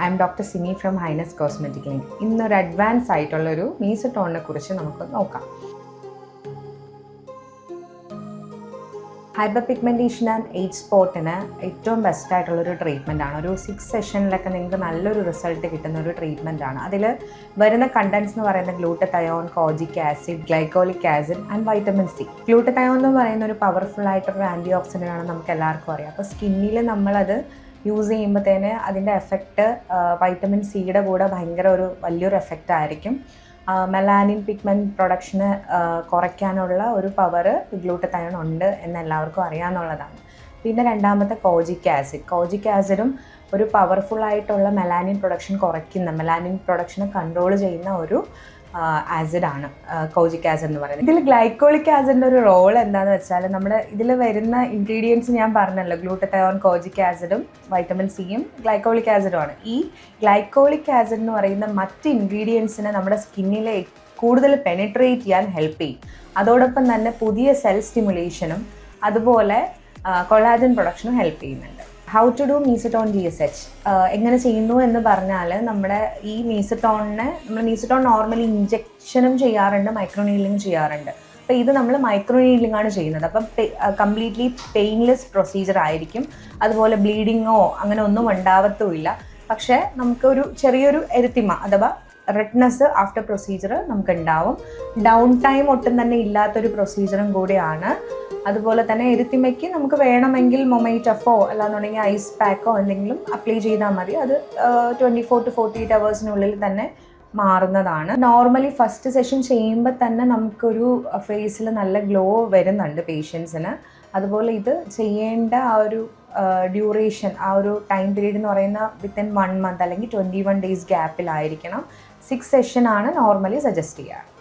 I am doctor Sini from highness cosmetic link. ഇന്നൊരു advance ആയിട്ടുള്ളൊരു മീസോടോണിനെ കുറിച്ച് നമുക്ക് നോക്കാം. ഹൈപ്പർ പിഗ്മെൻറ്റേഷൻ ആൻഡ് ഏജ് സ്പോട്ടിന് ഏറ്റവും ബെസ്റ്റായിട്ടുള്ളൊരു ട്രീറ്റ്മെൻറ്റാണ്. ഒരു 6 സെഷനിലൊക്കെ നിങ്ങൾക്ക് നല്ലൊരു റിസൾട്ട് കിട്ടുന്ന ഒരു ട്രീറ്റ്മെൻറ്റാണ്. അതിൽ വരുന്ന കണ്ടൻസ് എന്ന് പറയുന്നത് glutathione, kojic acid, glycolic acid and vitamin C. Glutathione എന്ന് പറയുന്ന ഒരു പവർഫുൾ ആയിട്ടൊരു ആൻറ്റി ഓക്സിഡൻ്റ് ആണ്, നമുക്ക് എല്ലാവർക്കും അറിയാം. അപ്പോൾ സ്കിന്നിൽ നമ്മളത് യൂസ് ചെയ്യുമ്പോഴത്തേന് അതിൻ്റെ എഫക്റ്റ് വൈറ്റമിൻ സിയുടെ കൂടെ ഭയങ്കര വലിയൊരു എഫക്റ്റ് ആയിരിക്കും. മെലാനിൻ പിഗ്മെൻറ്റ് പ്രൊഡക്ഷന് കുറയ്ക്കാനുള്ള ഒരു പവർ ഗ്ലൂട്ടതയോൺ ഉണ്ട് എന്ന് എല്ലാവർക്കും അറിയാമെന്നുള്ളതാണ്. പിന്നെ രണ്ടാമത്തെ കോജിക് ആസിഡും ഒരു പവർഫുള്ളായിട്ടുള്ള മെലാനിൻ പ്രൊഡക്ഷനെ കൺട്രോൾ ചെയ്യുന്ന ഒരു ആസിഡാണ് കോജിക് ആസിഡ് എന്ന് പറയുന്നത്. ഇതിൽ ഗ്ലൈക്കോളിക് ആസിഡിൻ്റെ ഒരു റോൾ എന്താണെന്ന് വെച്ചാൽ, നമ്മുടെ ഇതിൽ വരുന്ന ഇൻഗ്രീഡിയൻസ് ഞാൻ പറഞ്ഞല്ലോ, ഗ്ലൂട്ടതയോൺ, കോജിക് ആസിഡും വൈറ്റമിൻ സിയും ഗ്ലൈക്കോളിക് ആസിഡുമാണ്. ഈ ഗ്ലൈക്കോളിക് ആസിഡ് എന്ന് പറയുന്ന മറ്റ് ഇൻഗ്രീഡിയൻസിനെ നമ്മുടെ സ്കിന്നിലെ കൂടുതൽ പെനിട്രേറ്റ് ചെയ്യാൻ ഹെൽപ്പ് ചെയ്യും. അതോടൊപ്പം തന്നെ പുതിയ സെൽ സ്റ്റിമുലേഷനും അതുപോലെ കൊളാജൻ പ്രൊഡക്ഷനും ഹെൽപ്പ് ചെയ്യുന്നുണ്ട്. ഹൗ ടു ഡു മീസോടോൺ GSH എങ്ങനെ ചെയ്യുന്നു എന്ന് പറഞ്ഞാൽ, നമ്മുടെ ഈ മീസോടോൺ നോർമലി ഇഞ്ചക്ഷനും ചെയ്യാറുണ്ട്, മൈക്രോ നീഡ്ലിംഗ് ചെയ്യാറുണ്ട്. അപ്പോൾ ഇത് നമ്മൾ മൈക്രോ നീഡ്ലിംഗ് ആണ് ചെയ്യുന്നത്. അപ്പം കംപ്ലീറ്റ്ലി പെയിൻലെസ് പ്രൊസീജിയർ ആയിരിക്കും. അതുപോലെ ബ്ലീഡിങ്ങോ അങ്ങനെ ഒന്നും ഉണ്ടാവത്തുമില്ല. പക്ഷേ നമുക്കൊരു ചെറിയൊരു എരിത്തിമ അഥവാ റെഡ്നെസ് ആഫ്റ്റർ പ്രൊസീജിയർ നമുക്ക് ഉണ്ടാവും. ഡൗൺ ടൈം ഒട്ടും തന്നെ ഇല്ലാത്തൊരു പ്രൊസീജിയറും കൂടിയാണ്. അതുപോലെ തന്നെ എരിത്തിമയ്ക്ക് നമുക്ക് വേണമെങ്കിൽ മൊമൈറ്റഫോ അല്ലാന്നുണ്ടെങ്കിൽ ഐസ് പാക്കോ എന്തെങ്കിലും അപ്ലൈ ചെയ്താൽ മതി. അത് 24 to 48 hours തന്നെ മാറുന്നതാണ്. നോർമലി ഫസ്റ്റ് സെഷൻ ചെയ്യുമ്പോൾ തന്നെ നമുക്കൊരു ഫേസിൽ നല്ല ഗ്ലോ വരുന്നുണ്ട് പേഷ്യൻസിന്. അതുപോലെ ഇത് ചെയ്യേണ്ട ആ ഒരു ഡ്യൂറേഷൻ, ആ ഒരു ടൈം പീരീഡ് എന്ന് പറയുന്ന വിത്തിൻ 1 month അല്ലെങ്കിൽ 21 days ഗ്യാപ്പിലായിരിക്കണം. 6 സെഷൻ ആണ് നോർമലി സജസ്റ്റ് ചെയ്യുക.